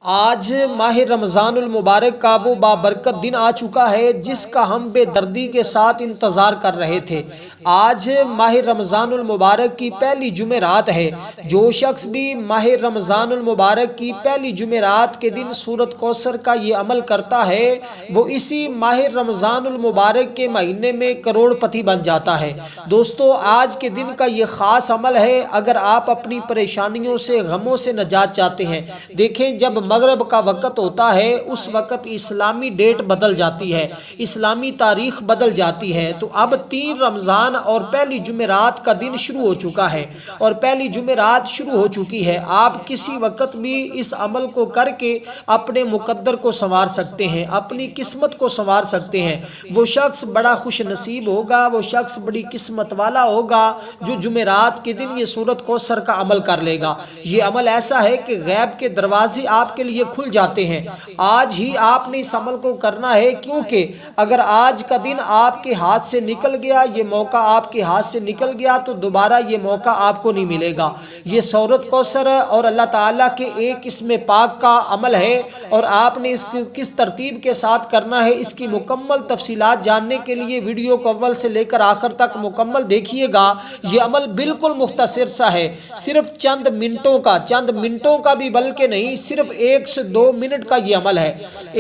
آج ماہ رمضان المبارک کا وہ بابرکت دن آ چکا ہے جس کا ہم بے دردی کے ساتھ انتظار کر رہے تھے۔ آج ماہ رمضان المبارک کی پہلی جمعرات ہے۔ جو شخص بھی ماہ رمضان المبارک کی پہلی جمعرات کے دن سورۃ کوثر کا یہ عمل کرتا ہے وہ اسی ماہ رمضان المبارک کے مہینے میں کروڑ پتی بن جاتا ہے۔ دوستو، آج کے دن کا یہ خاص عمل ہے اگر آپ اپنی پریشانیوں سے، غموں سے نجات چاہتے ہیں۔ دیکھیں، جب مغرب کا وقت ہوتا ہے اس وقت اسلامی ڈیٹ بدل جاتی ہے، اسلامی تاریخ بدل جاتی ہے۔ تو اب 3 رمضان اور پہلی جمعرات کا دن شروع ہو چکا ہے اور پہلی جمعرات شروع ہو چکی ہے۔ آپ کسی وقت بھی اس عمل کو کر کے اپنے مقدر کو سنوار سکتے ہیں، اپنی قسمت کو سنوار سکتے ہیں۔ وہ شخص بڑا خوش نصیب ہوگا، وہ شخص بڑی قسمت والا ہوگا جو جمعرات کے دن یہ سورۃ کوثر کا عمل کر لے گا۔ یہ عمل ایسا ہے کہ غیب کے دروازے آپ کے لیے کھل جاتے ہیں۔ آج ہی آپ نے اس عمل کو کرنا ہے، کیونکہ اگر آج کا دن آپ کے ہاتھ سے نکل گیا، یہ موقع آپ کے ہاتھ سے نکل گیا تو دوبارہ یہ موقع آپ کو نہیں ملے گا۔ یہ سورۃ کوثر اور اللہ تعالیٰ کے ایک اسم پاک کا عمل ہے اور آپ نے اس کو کس ترتیب کے ساتھ کرنا ہے، اس کی مکمل تفصیلات جاننے کے لیے ویڈیو کو اول سے لے کر آخر تک مکمل دیکھیے گا۔ یہ عمل بالکل مختصر سا ہے، صرف چند منٹوں کا بھی بلکہ نہیں، صرف 1 سے 2 منٹ کا یہ عمل ہے۔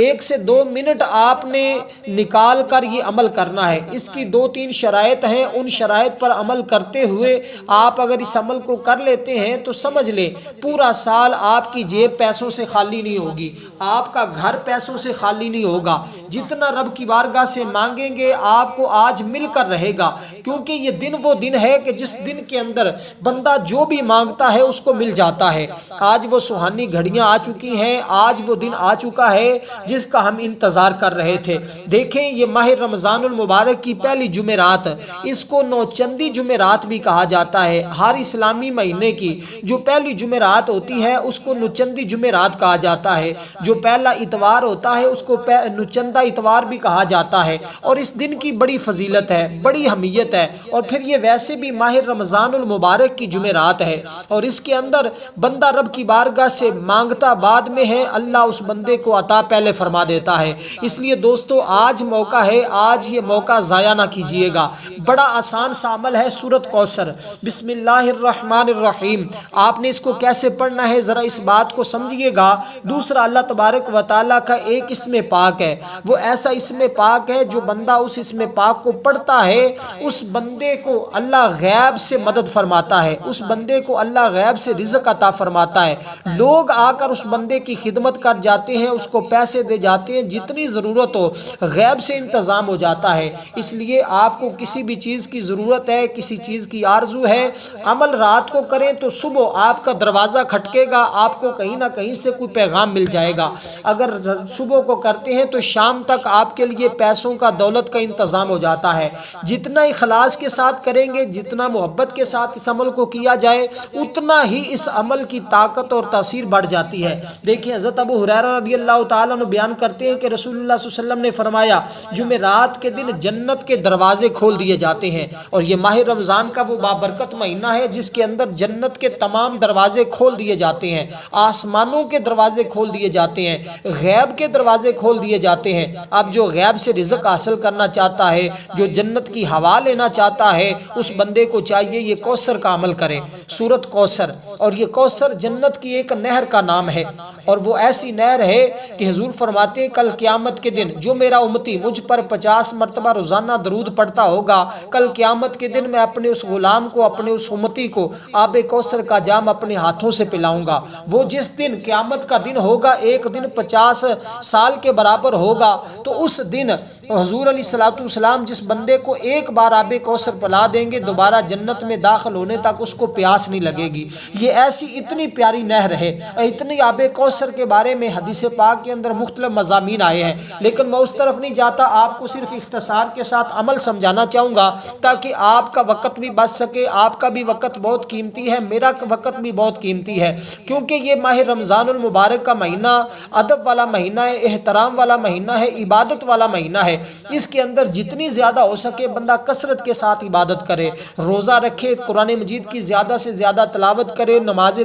1 سے 2 منٹ آپ نے نکال کر یہ عمل کرنا ہے۔ اس کی 2-3 شرائط ہیں، ان شرائط پر عمل کرتے ہوئے آپ اگر اس عمل کو کر لیتے ہیں تو سمجھ لیں پورا سال آپ کی جیب پیسوں سے خالی نہیں ہوگی، آپ کا گھر پیسوں سے خالی نہیں ہوگا۔ جتنا رب کی بارگاہ سے مانگیں گے آپ کو آج مل کر رہے گا، کیونکہ یہ دن وہ دن ہے کہ جس دن کے اندر بندہ جو بھی مانگتا ہے اس کو مل جاتا ہے۔ آج وہ سہانی گھڑیاں آ چکی ہیں، آج وہ دن آ چکا ہے جس کا ہم انتظار کر رہے تھے۔ دیکھیں، یہ ماہ رمضان المبارک کی پہلی جمعرات، اس کو نوچندی جمعرات بھی کہا جاتا ہے۔ ہر اسلامی مہینے کی جو پہلی جمعرات ہوتی ہے اس کو نوچندی جمعرات کہا جاتا ہے۔ جو پہلا اتوار ہوتا ہے اس کو نوچندہ اتوار بھی کہا جاتا ہے، اور اس دن کی بڑی فضیلت ہے، بڑی اہمیت ہے۔ اور پھر یہ ویسے بھی ماہ رمضان المبارک کی جمعرات ہے اور اس کے اندر بندہ رب کی بارگاہ سے مانگتا بعد میں ہے، اللہ اس بندے کو عطا پہلے فرما دیتا ہے۔ اس لیے دوستو، آج موقع ہے، آج یہ موقع ضائع نہ کیجیے گا۔ بڑا آسان سا عمل ہے سورۃ کوثر۔ بسم اللہ الرحمن الرحیم۔ آپ نے اس کو کیسے پڑھنا ہے ذرا اس بات کو سمجھیے گا۔ دوسرا، اللہ تبارک و تعالیٰ کا ایک اسم پاک ہے، وہ ایسا اسم پاک ہے جو بندہ اس اسم پاک کو پڑھتا ہے اس بندے کو اللہ غیب سے مدد فرماتا ہے، اس بندے کو اللہ غیب سے رزق عطا فرماتا ہے۔ لوگ آ کر اس بندے کی خدمت کر جاتے ہیں، اس کو پیسے دے جاتے ہیں، جتنی ضرورت ہو غیب سے انتظام ہو جاتا ہے۔ اس لیے آپ کو کسی بھی چیز کی ضرورت ہے، کسی چیز کی آرزو ہے، عمل رات کو کریں تو صبح آپ کا دروازہ کھٹکے گا، آپ کو کہیں نہ کہیں سے کوئی پیغام مل جائے گا۔ اگر صبح کو کرتے ہیں تو شام تک آپ کے لیے پیسوں کا، دولت کا انتظام ہو جاتا ہے۔ جتنا اخلاص کے ساتھ کریں گے، جتنا محبت کے ساتھ اس عمل کو کیا جائے، اتنا ہی اس عمل کی طاقت اور تاثیر بڑھ جاتی ہے۔ دیکھیں، حضرت ابو ہریرہ رضی اللہ تعالیٰ عنہ بیان کرتے ہیں کہ رسول اللہ صلی اللہ علیہ وسلم نے فرمایا، جمعرات کے دن جنت کے دروازے کھول دیے جاتے ہیں، اور یہ ماہ رمضان کا وہ بابرکت مہینہ ہے جس کے اندر جنت کے تمام دروازے کھول دیے جاتے ہیں، آسمانوں کے دروازے کھول دیے جاتے ہیں، غیب کے دروازے کھول دیے جاتے ہیں۔ اب جو غیب سے رزق حاصل کرنا چاہتا ہے، جو جنت کی ہوا لینا چاہتا ہے، اس بندے کو چاہیے یہ کوثر کا عمل کرے، سورۃ کوثر۔ اور یہ کوثر جنت کی ایک نہر کا نام ہے، اور وہ ایسی نہر ہے کہ حضور فرماتے ہیں کل قیامت کے دن جو میرا امتی مجھ پر 50 مرتبہ روزانہ درود پڑھتا ہوگا، کل قیامت کے دن میں اپنے اس غلام کو، اپنے اس امتی کو آب کوثر کا جام اپنے ہاتھوں سے پلاؤں گا۔ وہ جس دن قیامت کا دن ہوگا، ایک دن 50 سال کے برابر ہوگا، تو اس دن حضور علیہ الصلوۃ والسلام جس بندے کو ایک بار آب کوثر پلا دیں گے، دوبارہ جنت میں داخل ہونے تک اس کو پیاس نہیں لگے گی۔ یہ ایسی اتنی پیاری نہر ہے، اتنی آب کوثر کے بارے میں حدیث پاک کے اندر مختلف مضامین آئے ہیں، لیکن میں اس طرف نہیں جاتا، آپ کو صرف اختصار کے ساتھ عمل سمجھانا چاہوں گا تاکہ آپ کا وقت بھی بچ سکے۔ آپ کا بھی وقت بہت قیمتی ہے، میرا وقت بھی بہت قیمتی ہے، کیونکہ یہ ماہ رمضان المبارک کا مہینہ ادب والا مہینہ ہے، احترام والا مہینہ ہے، عبادت والا مہینہ ہے۔ اس کے اندر جتنی زیادہ ہو سکے بندہ کثرت کے ساتھ عبادت کرے، روزہ رکھے، قرآن مجید کی زیادہ سے زیادہ تلاوت کرے، نماز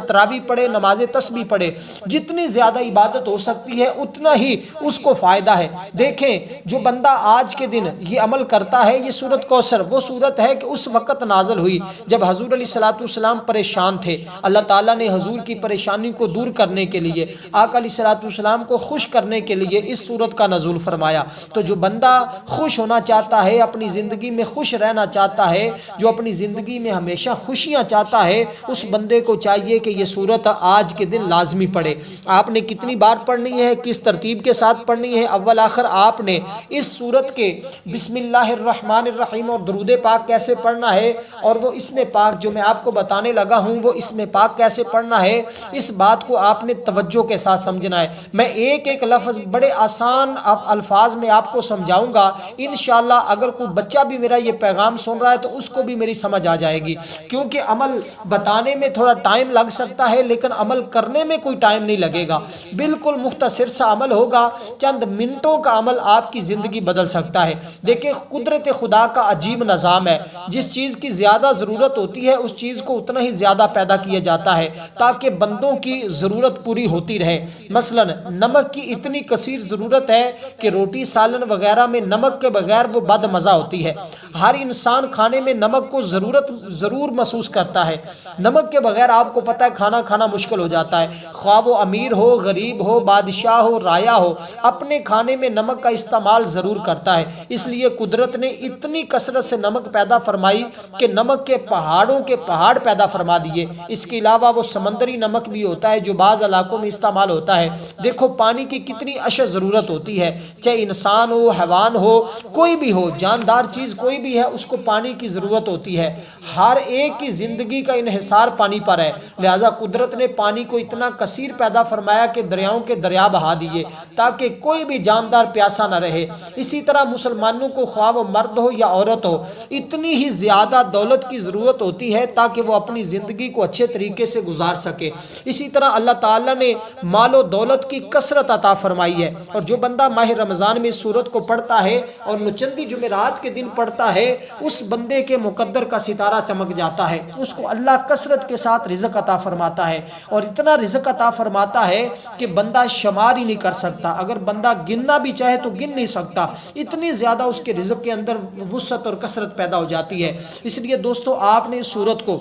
تراویح پڑھے، نماز 10 بھی پڑھے، جتنی زیادہ عبادت ہو سکتی ہے اتنا ہی اس کو فائدہ ہے۔ دیکھیں جو بندہ آج کے دن یہ عمل کرتا ہے، یہ سورۃ کوثر وہ سورت ہے کہ اس وقت نازل ہوئی جب حضور علیہ الصلوۃ والسلام پریشان تھے۔ اللہ تعالیٰ نے حضور کی پریشانی کو دور کرنے کے لیے، آقا علیہ الصلوۃ والسلام کو خوش کرنے کے لیے اس سورت کا نزول فرمایا۔ تو جو بندہ خوش ہونا چاہتا ہے، اپنی زندگی میں خوش رہنا چاہتا ہے، جو اپنی زندگی میں ہمیشہ خوشیاں چاہتا ہے، اس بندے کو چاہیے کہ یہ سورت آج کے دن لازمی پڑھے۔ آپ نے کتنی بار پڑھنی ہے، کس ترتیب کے ساتھ پڑھنی ہے؟ اول آخر آپ نے اس سورت کے بسم اللہ الرحمن الرحیم اور درود پاک کیسے پڑھنا ہے، اور وہ اسم پاک جو میں آپ کو بتانے لگا ہوں وہ اسم پاک کیسے پڑھنا ہے، اس بات کو آپ نے توجہ کے ساتھ سمجھنا ہے۔ میں ایک ایک لفظ بڑے آسان الفاظ میں آپ کو سمجھاؤں گا، انشاءاللہ اگر کوئی بچہ بھی میرا یہ پیغام سن رہا ہے تو اس کو بھی میری سمجھ آ جائے گی، کیونکہ عمل بتانے میں تھوڑا ٹائم لگ سکتا ہے لیکن عمل کرنے میں کوئی ٹائم نہیں لگے گا۔ بالکل مختصر سا عمل ہوگا، چند منٹوں کا عمل آپ کی زندگی بدل سکتا ہے۔ دیکھیں قدرت خدا کا عجیب نظام ہے، جس چیز کی زیادہ ضرورت ہوتی ہے اس چیز کو اتنا ہی زیادہ پیدا کیا جاتا ہے تاکہ بندوں کی ضرورت پوری ہوتی رہے۔ مثلا نمک کی اتنی کثیر ضرورت ہے کہ روٹی سالن وغیرہ میں نمک کے بغیر وہ بد مزہ ہوتی ہے۔ ہر انسان کھانے میں نمک کو ضرور محسوس کرتا ہے۔ نمک کے بغیر آپ کو پتہ ہے کھانا مشکل ہو جاتا ہے، خواہ وہ امیر ہو، غریب ہو، بادشاہ ہو، رایا ہو، اپنے کھانے میں نمک کا استعمال ضرور کرتا ہے۔ اس لیے قدرت نے اتنی کثرت سے نمک پیدا فرمائی کہ نمک کے پہاڑوں کے پہاڑ پیدا فرما دیے۔ اس کے علاوہ وہ سمندری نمک بھی ہوتا ہے جو بعض علاقوں میں استعمال ہوتا ہے۔ دیکھو پانی کی کتنی اشد ضرورت ہوتی ہے، چاہے انسان ہو، حیوان ہو، کوئی بھی ہو، جاندار چیز کوئی بھی ہے، اس کو پانی کی ضرورت ہوتی ہے۔ ہر ایک کی زندگی کا انحصار پانی پر ہے، لہذا قدرت نے پانی کو اتنا کثیر پیدا فرمایا کہ دریاؤں کے دریا بہا دیے تاکہ کوئی بھی جاندار پیاسا نہ رہے۔ اسی طرح مسلمانوں کو خواہ وہ مرد ہو یا عورت ہو، اتنی ہی زیادہ دولت کی ضرورت ہوتی ہے تاکہ وہ اپنی زندگی کو اچھے طریقے سے گزار سکے۔ اسی طرح اللہ تعالیٰ نے مال و دولت کی کثرت عطا فرمائی ہے، اور جو بندہ ماہ رمضان میں اس سورت کو پڑھتا ہے اور چندی جمعرات کے دن پڑھتا ہے، اس بندے کے مقدر کا ستارہ چمک جاتا ہے، اس کو اللہ کثرت کے ساتھ رزق عطا فرماتا ہے، اور اتنا رزق عطا فرماتا ہے کہ بندہ شمار ہی نہیں کر سکتا۔ اگر بندہ گننا بھی چاہے تو گن نہیں سکتا، اتنی زیادہ اس کے رزق کے اندر وسعت اور کثرت پیدا ہو جاتی ہے۔ اس لیے دوستو آپ نے اس سورت کو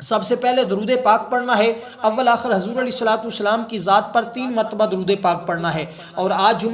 سب سے پہلے درود پاک پڑھنا ہے۔ اول آخر حضور علیہ الصلوۃ والسلام کی ذات پر 3 مرتبہ درود پاک پڑھنا ہے، اور آج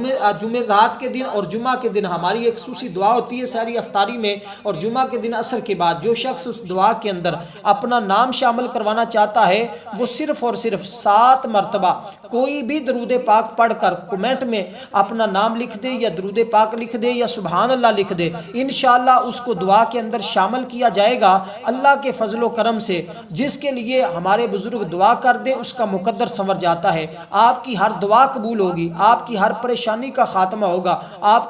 جمعرات کے دن اور جمعہ کے دن ہماری ایک خصوصی دعا ہوتی ہے سحری افطاری میں، اور جمعہ کے دن عصر کے بعد جو شخص اس دعا کے اندر اپنا نام شامل کروانا چاہتا ہے وہ صرف اور صرف 7 مرتبہ کوئی بھی درود پاک پڑھ کر کمنٹ میں اپنا نام لکھ دے یا درود پاک لکھ دے یا سبحان اللہ لکھ دے، انشاءاللہ اس کو دعا کے اندر شامل کیا جائے گا۔ اللہ کے فضل و کرم سے جس کے لیے ہمارے بزرگ دعا کر دے اس کا مقدر سنور جاتا ہے، آپ کی ہر دعا قبول ہوگی، آپ کی ہر پریشانی کا خاتمہ ہوگا، آپ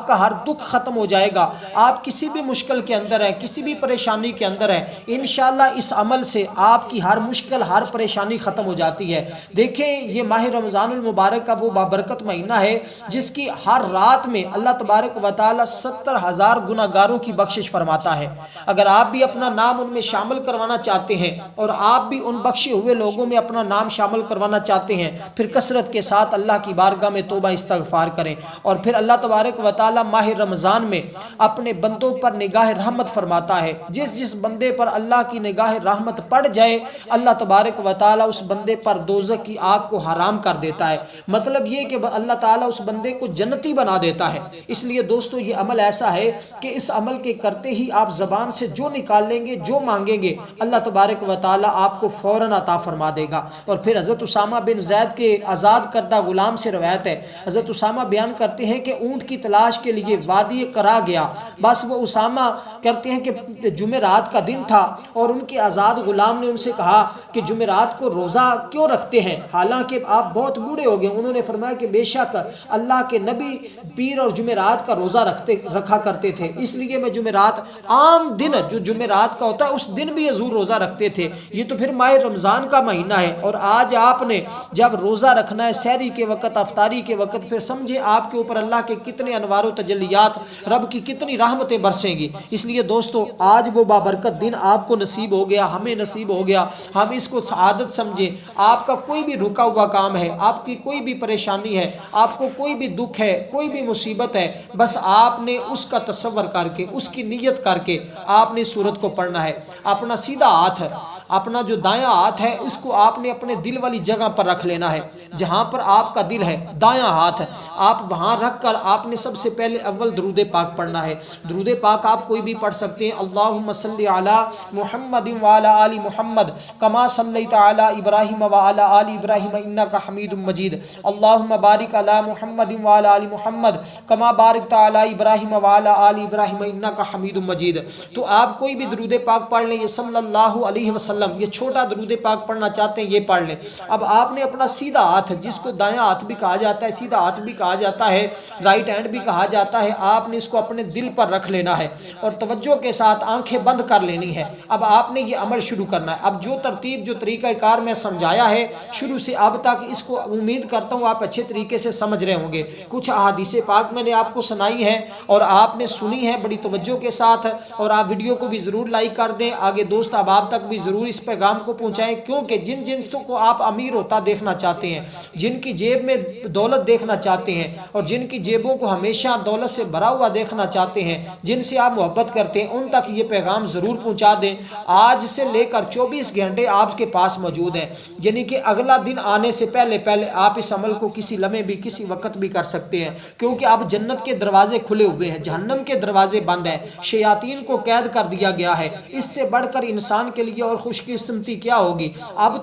کا ہر دکھ ختم ہو جائے گا۔ آپ کسی بھی مشکل کے اندر ہیں، کسی بھی پریشانی کے اندر ہیں، انشاءاللہ اس عمل سے آپ کی ہر مشکل ہر پریشانی ختم ہو جاتی ہے۔ دیکھیں یہ ماہ رمضان المبارک کا وہ بابرکت مہینہ ہے جس کی ہر رات میں اللہ تبارک و تعالی 70,000 گناہگاروں کی بخشش فرماتا ہے۔ اگر آپ بھی اپنا نام ان میں شامل کروانا چاہتے ہیں اور آپ بھی ان بخشے ہوئے لوگوں میں اپنا نام شامل کروانا چاہتے ہیں، پھر کثرت کے ساتھ اللہ کی بارگاہ میں توبہ استغفار کریں، اور پھر اللہ تبارک و تعالی ماہ رمضان میں اپنے بندوں پر نگاہ رحمت فرماتا ہے۔ جس بندے پر اللہ کی نگاہ رحمت پڑ جائے، اللہ تبارک و تعالی اس بندے پر دوزخ کی آگ کو حرام کر دیتا ہے۔ مطلب یہ کہ اللہ تعالیٰ اس بندے کو جنتی بنا دیتا ہے۔ اس لیے دوستو یہ عمل ایسا ہے کہ اس عمل کے کرتے ہی آپ زبان سے جو نکال لیں گے، جو مانگیں گے، اللہ تبارک و تعالیٰ آپ کو فوراً عطا فرما دے گا۔ اور پھر حضرت اسامہ بن زید کے آزاد کردہ غلام سے روایت ہے، حضرت اسامہ بیان کرتے ہیں کہ اونٹ کی تلاش کے لیے وادی کرا گیا، بس وہ اسامہ کرتے ہیں کہ جمعرات کا دن تھا اور ان کے آزاد غلام نے ان سے کہا کہ جمعرات کو روزہ کیوں رکھتے ہیں حالانکہ آپ بہت بوڑھے ہو گئے؟ انہوں نے فرمایا کہ بے شک اللہ کے نبی پیر اور جمعرات کا روزہ رکھا کرتے تھے، اس لیے میں جمعرات عام دن جو جمعرات کا ہوتا ہے اس دن بھی ضرور روزہ رکھتے تھے، یہ تو پھر ماہ رمضان کا مہینہ ہے، اور آج آپ نے جب روزہ رکھنا ہے سحری کے وقت، افطاری کے وقت، پھر سمجھے آپ کے اوپر اللہ کے کتنے انوار و تجلیات، رب کی کتنی رحمتیں برسیں گی۔ اس لیے دوستو آج وہ بابرکت دن آپ کو نصیب ہو گیا، ہمیں نصیب ہو گیا، ہم اس کو سعادت سمجھیں۔ آپ کا کوئی بھی رکا ہوا کام ہے، آپ کی کوئی بھی پریشانی ہے، آپ کو کوئی بھی دکھ ہے، کوئی بھی مصیبت ہے، بس آپ نے اس کا تصور کر کے، اس کی نیت کر کے آپ نے سورت کو پڑھنا ہے۔ اپنا سیدھا ہاتھ، اپنا جو دایاں ہاتھ ہے اس کو آپ نے اپنے دل والی جگہ پر رکھ لینا ہے، جہاں پر آپ کا دل ہے دایاں ہاتھ آپ وہاں رکھ کر آپ نے سب سے پہلے اول درود پاک پڑھنا ہے۔ درود پاک آپ کوئی بھی پڑھ سکتے ہیں۔ اللہم صلی علی محمد وعلی آل محمد کما صلیت علی ابراہیم وعلی آل ابراہیم انک حمید مجید۔ اللہم بارک علی محمد وعلی آل محمد کما بارکت علی ابراہیم وعلی آل ابراہیم انک حمید مجید۔ تو آپ کوئی بھی درود پاک پڑھ لیں، یہ صلی اللہ علیہ وسلم، یہ چھوٹا درود پاک پڑھنا چاہتے ہیں یہ پڑھ لیں۔ اب آپ نے اپنا سیدھا ہاتھ، جس کو دایاں ہاتھ بھی کہا جاتا ہے، سیدھا ہاتھ بھی کہا جاتا ہے، رائٹ ہینڈ بھی کہا جاتا ہے، آپ نے اس کو اپنے دل پر رکھ لینا ہے اور توجہ کے ساتھ آنکھیں بند کر لینی ہے۔ اب آپ نے یہ عمل شروع کرنا ہے۔ اب جو ترتیب، جو طریقہ کار میں سمجھایا ہے شروع سے اب تک، اس کو امید کرتا ہوں آپ اچھے طریقے سے سمجھ رہے ہوں گے۔ کچھ احادیث پاک میں نے آپ کو سنائی ہے اور آپ نے سنی ہے بڑی توجہ کے ساتھ، اور آپ ویڈیو کو بھی ضرور لائک کر دیں، آگے دوست احباب تک بھی ضرور اس پیغام کو پہنچائیں، کیونکہ جن جنسوں کو آپ امیر ہوتا دیکھنا چاہتے ہیں، جن کی جیب میں دولت دیکھنا چاہتے ہیں، اور جن کی جیبوں کو ہمیشہ دولت سے بھرا ہوا دیکھنا چاہتے ہیں، جن سے آپ محبت کرتے ہیں، ان تک یہ پیغام ضرور پہنچا دیں۔ آج سے لے کر 24 گھنٹے آپ کے پاس موجود ہیں، یعنی کہ اگلا دن آنے سے پہلے آپ اس عمل کو کسی لمحے بھی، کسی وقت بھی کر سکتے ہیں، کیونکہ اب جنت کے دروازے کھلے ہوئے ہیں، جہنم کے دروازے بند ہیں، شیاطین کو قید کر دیا گیا ہے۔ اس سے بڑھ کر انسان کے لیے اور خوش قسمتی کیا ہوگی؟ اب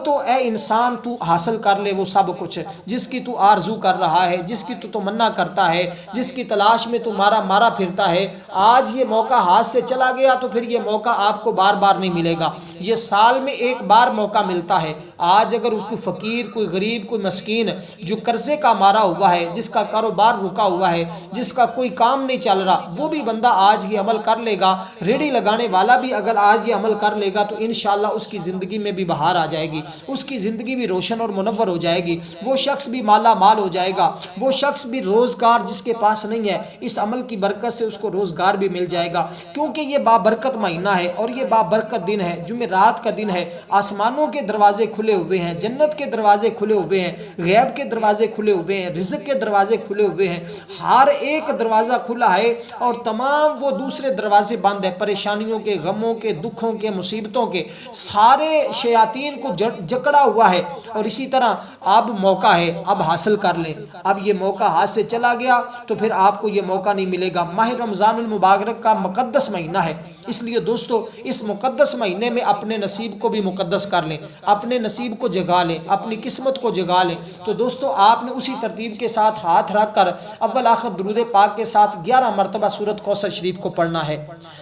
تو اے انسان تو حاصل کر لے وہ سب کچھ جس کی تو آرزو کر رہا ہے، جس کی تو تمنا کرتا ہے، جس کی تلاش میں تو مارا پھرتا ہے۔ آج یہ موقع ہاتھ سے چلا گیا تو پھر یہ موقع آپ کو بار بار نہیں ملے گا، یہ سال میں ایک بار موقع ملتا ہے۔ آج اگر کوئی فقیر، کوئی غریب، کوئی مسکین جو قرضے کا مارا ہوا ہے، جس کا کاروبار رکا ہوا ہے، جس کا کوئی کام نہیں چل رہا، وہ بھی بندہ آج یہ عمل کر لے گا، ریڑھی لگانے والا بھی اگر آج یہ عمل کر لے گا تو انشاءاللہ اس کی زندگی میں بھی بہار آ جائے گی، اس کی زندگی بھی روشن اور منور ہو جائے گی، وہ شخص بھی مالا مال ہو جائے گا، وہ شخص بھی روزگار جس کے پاس نہیں ہے اس عمل کی برکت سے اس کو روزگار بھی مل جائے گا، کیونکہ یہ بابرکت مہینہ ہے اور یہ بابرکت دن ہے، جمعرات کا دن ہے۔ آسمانوں کے دروازے کھلے ہوئے ہیں، جنت کے دروازے کھلے ہوئے ہیں، غیب کے دروازے کھلے ہوئے ہیں، رزق کے دروازے کھلے ہوئے ہیں، ہر ایک دروازہ کھلا ہے اور تمام وہ دوسرے دروازے بند ہیں، پریشانیوں کے، غموں کے، دکھوں کے، مصیبتوں کے، سارے شیاطین کو جکڑا ہوا ہے۔ اور اسی طرح اب موقع ہے، اب حاصل کر لیں۔ اب یہ موقع ہاتھ سے چلا گیا تو پھر آپ کو یہ موقع نہیں ملے گا۔ ماہ رمضان المبارک کا مقدس مہینہ ہے، اس لیے دوستو اس مقدس مہینے میں اپنے نصیب کو بھی مقدس کر لیں، اپنے نصیب کو جگا لیں، اپنی قسمت کو جگا لیں۔ تو دوستو آپ نے اسی ترتیب کے ساتھ ہاتھ رکھ کر اول آخر درود پاک کے ساتھ 11 مرتبہ سورت کوثر شریف کو پڑھنا ہے۔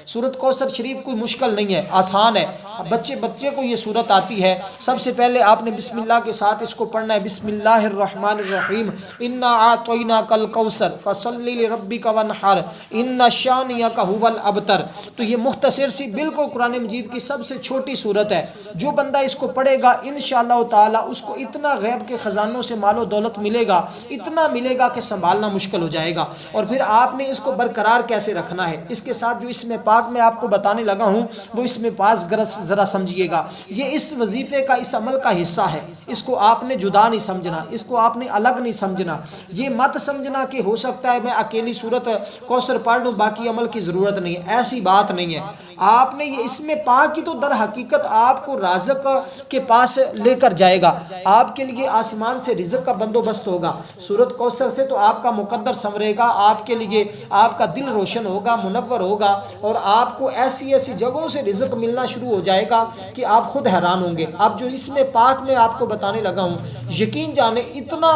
سورت کوثر شریف کوئی مشکل نہیں ہے، آسان ہے، بچے کو یہ سورت آتی ہے۔ سب سے پہلے آپ نے بسم اللہ کے ساتھ اس کو پڑھنا ہے، بسم اللہ الرحمن الرحیم، انا اعطیناک الکوثر فصلی لربک وانحر ان شانئک ھو الابتر۔ تو یہ مختصر سی بالکل قرآن مجید کی سب سے چھوٹی سورت ہے، جو بندہ اس کو پڑھے گا انشاءاللہ تعالی اس کو اتنا غیب کے خزانوں سے مال و دولت ملے گا، اتنا ملے گا کہ سنبھالنا مشکل ہو جائے گا۔ اور پھر آپ نے اس کو برقرار کیسے رکھنا ہے، اس کے ساتھ جو اسم پاک میں آپ کو بتانے لگا ہوں وہ اسم پاک ذرا سمجھیے گا، یہ اس وظیفے کا، اس عمل کا حصہ ہے، اس کو آپ نے جدا نہیں سمجھنا، اس کو آپ نے الگ نہیں سمجھنا، یہ مت سمجھنا کہ ہو سکتا ہے میں اکیلی سورت کوثر پڑھ لوں باقی عمل کی ضرورت نہیں ہے، ایسی بات نہیں ہے۔ آپ نے یہ اسم پاک کی تو در حقیقت آپ کو رازق کے پاس لے کر جائے گا، آپ کے لیے آسمان سے رزق کا بندوبست ہوگا، سورت کوثر سے تو آپ کا مقدر سنورے گا، آپ کے لیے آپ کا دل روشن ہوگا، منور ہوگا، اور آپ کو ایسی ایسی جگہوں سے رزق ملنا شروع ہو جائے گا کہ آپ خود حیران ہوں گے۔ اب جو اسم پاک میں آپ کو بتانے لگا ہوں یقین جانے اتنا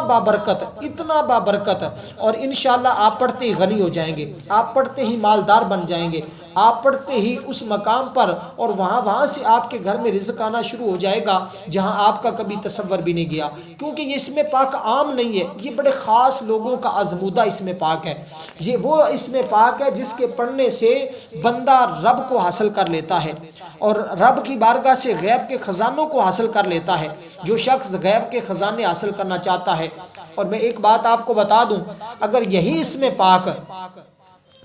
بابرکت، اور انشاءاللہ آپ پڑھتے ہی غنی ہو جائیں گے، آپ پڑھتے ہی مالدار بن جائیں گے، آپ پڑھتے ہی اس مقام پر اور وہاں سے آپ کے گھر میں رزق آنا شروع ہو جائے گا جہاں آپ کا کبھی تصور بھی نہیں گیا، کیونکہ یہ اسم پاک عام نہیں ہے، یہ بڑے خاص لوگوں کا آزمودہ اسم پاک ہے۔ یہ وہ اسم پاک ہے جس کے پڑھنے سے بندہ رب کو حاصل کر لیتا ہے اور رب کی بارگاہ سے غیب کے خزانوں کو حاصل کر لیتا ہے۔ جو شخص غیب کے خزانے حاصل کرنا چاہتا ہے، اور میں ایک بات آپ کو بتا دوں، اگر یہی اسم پاک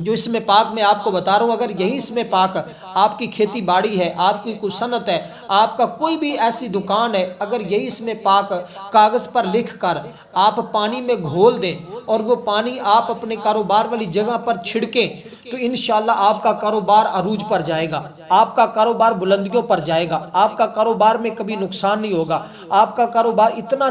جو اسم پاک میں آپ کو بتا رہا ہوں، اگر یہی اسم پاک آپ کی کھیتی باڑی ہے، آپ کی کوئی صنعت ہے، آپ کا کوئی بھی ایسی دکان ہے، اگر یہی اسم پاک کاغذ پر لکھ کر آپ پانی میں گھول دیں اور وہ پانی آپ اپنے کاروبار والی جگہ پر چھڑکیں تو انشاءاللہ آپ کا کاروبار عروج پر جائے گا، آپ کا کاروبار بلندیوں پر جائے گا، آپ کا کاروبار میں کبھی نقصان نہیں ہوگا، آپ کا کاروبار اتنا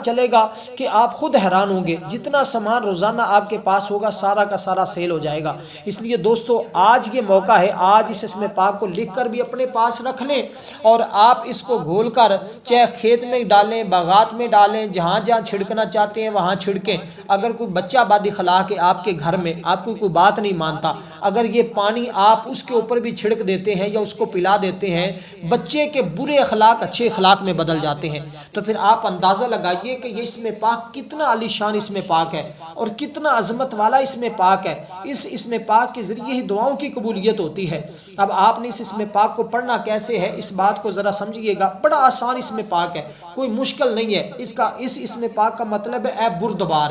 چلے گا کہ آپ خود حیران ہوں گے، جتنا سامان روزانہ آپ کے پاس ہوگا سارا کا سارا سیل ہو جائے گا۔ اس لیے دوستو آج یہ موقع ہے، آج اس اسم پاک کو لکھ کر بھی اپنے پاس رکھ لیں اور آپ اس کو گھول کر چاہے کھیت میں ڈالیں، باغات میں ڈالیں، جہاں چھڑکنا چاہتے ہیں وہاں چھڑکیں۔ اگر کوئی بچہ بد اخلاق ہے آپ کے گھر میں، آپ کو کوئی بات نہیں مانتا، اگر یہ پانی آپ اس کے اوپر بھی چھڑک دیتے ہیں یا اس کو پلا دیتے ہیں، بچے کے برے اخلاق اچھے اخلاق میں بدل جاتے ہیں۔ تو پھر آپ اندازہ لگائیے کہ یہ اسم پاک کتنا عالی شان اسم پاک ہے اور کتنا عظمت والا اسم پاک ہے۔ اس اسم پاک کے ذریعے ہی دعاؤں کی قبولیت ہوتی ہے۔ اب آپ نے اس اسم پاک کو پڑھنا کیسے ہے، اس بات کو ذرا سمجھیے گا، بڑا آسان اسم پاک ہے، کوئی مشکل نہیں ہے۔ اس اسم پاک کا مطلب ہے اے بردبار،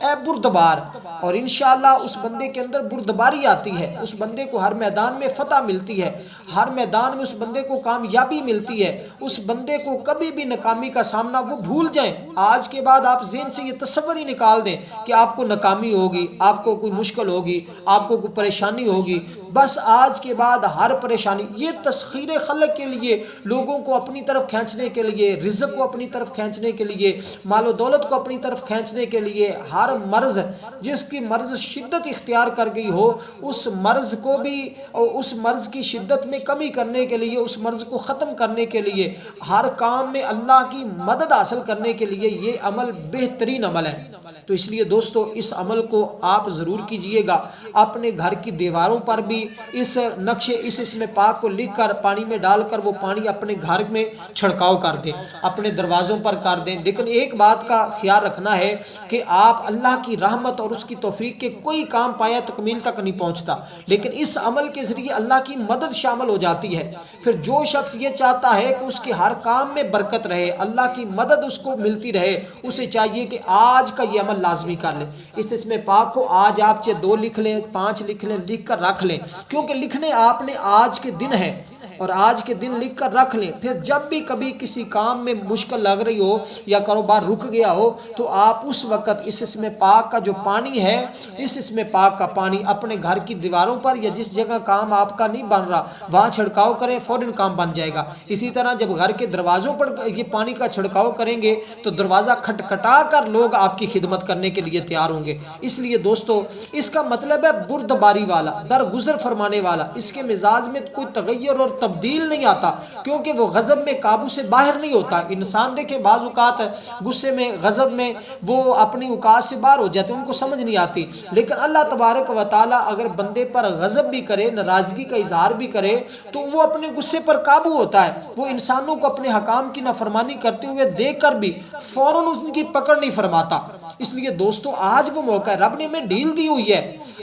اے بردبار، اور انشاءاللہ اس بندے کے اندر بردباری آتی ہے، اس بندے کو ہر میدان میں فتح ملتی ہے، ہر میدان میں اس بندے کو کامیابی ملتی ہے، اس بندے کو کبھی بھی ناکامی کا سامنا وہ بھول جائیں۔ آج کے بعد آپ ذہن سے یہ تصور ہی نکال دیں کہ آپ کو ناکامی ہوگی، آپ کو کوئی مشکل ہوگی، آپ کو کوئی پریشانی ہوگی، بس آج کے بعد ہر پریشانی، یہ تسخیر خلق کے لیے، لوگوں کو اپنی طرف کھینچنے کے لیے، رزق کو اپنی طرف کھینچنے کے لیے، مال و دولت کو اپنی طرف کھینچنے کے لیے، ہر مرض جس کی مرض شدت اختیار کر گئی ہو، اس مرض کو بھی، اس مرض کی شدت میں کمی کرنے کے لیے، اس مرض کو ختم کرنے کے لیے، ہر کام میں اللہ کی مدد حاصل کرنے کے لیے یہ عمل بہترین عمل ہے۔ تو اس لیے دوستو اس عمل کو آپ ضرور کیجئے گا، اپنے گھر کی دیواروں پر بھی اس نقشے اس اسم پاک کو لکھ کر پانی میں ڈال کر وہ پانی اپنے گھر میں چھڑکاؤ کر دیں، اپنے دروازوں پر کر دیں۔ لیکن ایک بات کا خیال رکھنا ہے کہ آپ اللہ کی رحمت اور اس کی توفیق کے کوئی کام پایا تکمیل تک نہیں پہنچتا، لیکن اس عمل کے ذریعے اللہ کی مدد شامل ہو جاتی ہے۔ پھر جو شخص یہ چاہتا ہے کہ اس کے ہر کام میں برکت رہے، اللہ کی مدد اس کو ملتی رہے، اسے چاہیے کہ آج کا یہ عمل لازمی کر لیں۔ اس اسم پاک کو آج آپ چاہے 2 لکھ لیں، 5 لکھ لیں، لکھ کر رکھ لیں، کیونکہ لکھنے آپ نے آج کے دن ہے اور آج کے دن لکھ کر رکھ لیں۔ پھر جب بھی کبھی کسی کام میں مشکل لگ رہی ہو یا کاروبار رک گیا ہو تو آپ اس وقت اس اسم پاک کا جو پانی ہے، اس اسم پاک کا پانی اپنے گھر کی دیواروں پر یا جس جگہ کام آپ کا نہیں بن رہا وہاں چھڑکاؤ کریں، فوراً کام بن جائے گا۔ اسی طرح جب گھر کے دروازوں پر یہ پانی کا چھڑکاؤ کریں گے تو دروازہ کھٹکھٹا کر لوگ آپ کی خدمت کرنے کے لیے تیار ہوں گے۔ اس لیے دوستو اس کا مطلب ہے بردباری والا، درگزر فرمانے والا، اس کے مزاج میں کوئی تغیر اور تبدیل نہیں آتا، کیونکہ وہ غضب میں قابو سے باہر نہیں ہوتا۔ انسان دیکھیں بعض اوقات غصے میں، غضب میں وہ اپنی اوقات سے باہر ہو جاتے ہیں، ان کو سمجھ نہیں آتی، لیکن اللہ تبارک و تعالی اگر بندے پر غضب بھی کرے، ناراضگی کا اظہار بھی کرے تو وہ اپنے غصے پر قابو ہوتا ہے۔ وہ انسانوں کو اپنے حکام کی نافرمانی کرتے ہوئے دیکھ کر بھی فوراً ان کی پکڑ نہیں فرماتا۔ اس لیے دوستو آج وہ موقع ہے، رب نے ہمیں ڈھیل دی ہوئی ہے،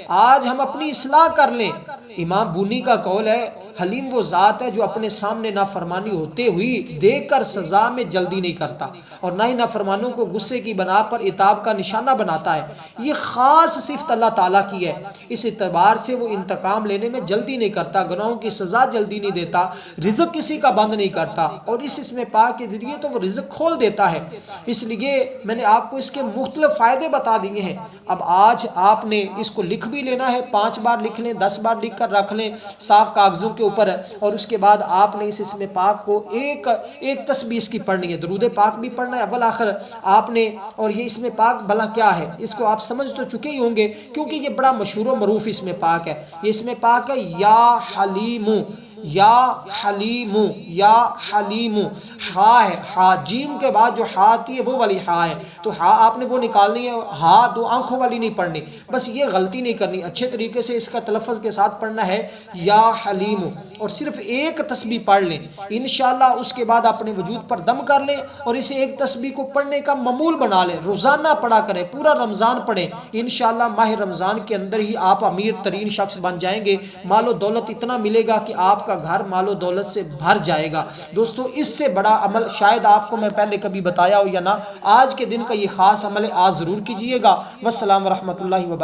آج ہم اپنی اصلاح کر لیں۔ امام بونی کا قول ہے، حلیم وہ ذات ہے جو اپنے سامنے نافرمانی ہوتے ہوئی دیکھ کر سزا میں جلدی نہیں کرتا اور نہ ہی نافرمانوں کو غصے کی بنا پر عتاب کا نشانہ بناتا ہے۔ یہ خاص صفت اللہ تعالیٰ کی ہے، اس اعتبار سے وہ انتقام لینے میں جلدی نہیں کرتا، گناہوں کی سزا جلدی نہیں دیتا، رزق کسی کا بند نہیں کرتا، اور اس اسم پاک کے ذریعے تو وہ رزق کھول دیتا ہے۔ اس لیے میں نے آپ کو اس کے مختلف فائدے بتا دیے ہیں۔ اب آج آپ نے اس کو لکھ بھی لینا ہے، 5 بار لکھ لیں، 10 بار لکھ کر رکھ لیں صاف کاغذوں کے اوپر، اور اس کے بعد آپ نے اس اسم پاک کو ایک تسبیح اس کی پڑھنی ہے، درود پاک بھی پڑھنا ہے اول آخر آپ نے۔ اور یہ اسم پاک بھلا کیا ہے اس کو آپ سمجھ تو چکے ہی ہوں گے، کیونکہ یہ بڑا مشہور و معروف اسم پاک ہے۔ یہ اسم پاک ہے یا حلیم، یا حلیمو، یا حلیمو، ہا ہے، ہا جیم کے بعد جو ہا آتی ہے وہ والی ہا ہے، تو ہا آپ نے وہ نکالنی ہے، ہا دو آنکھوں والی نہیں پڑھنی، بس یہ غلطی نہیں کرنی، اچھے طریقے سے اس کا تلفظ کے ساتھ پڑھنا ہے یا حلیمو، اور صرف ایک تسبیح پڑھ لیں انشاءاللہ، اس کے بعد اپنے وجود پر دم کر لیں اور اسے ایک تسبیح کو پڑھنے کا معمول بنا لیں، روزانہ پڑھا کریں، پورا رمضان پڑھیں، انشاءاللہ ماہ رمضان کے اندر ہی آپ امیر ترین شخص بن جائیں گے، مال و دولت اتنا ملے گا کہ آپ کا گھر مال و دولت سے بھر جائے گا۔ دوستو اس سے بڑا عمل شاید آپ کو میں پہلے کبھی بتایا ہو یا نہ، آج کے دن کا یہ خاص عمل ہے، آج ضرور کیجئے گا۔ والسلام ورحمۃ اللہ وبرکاتہ۔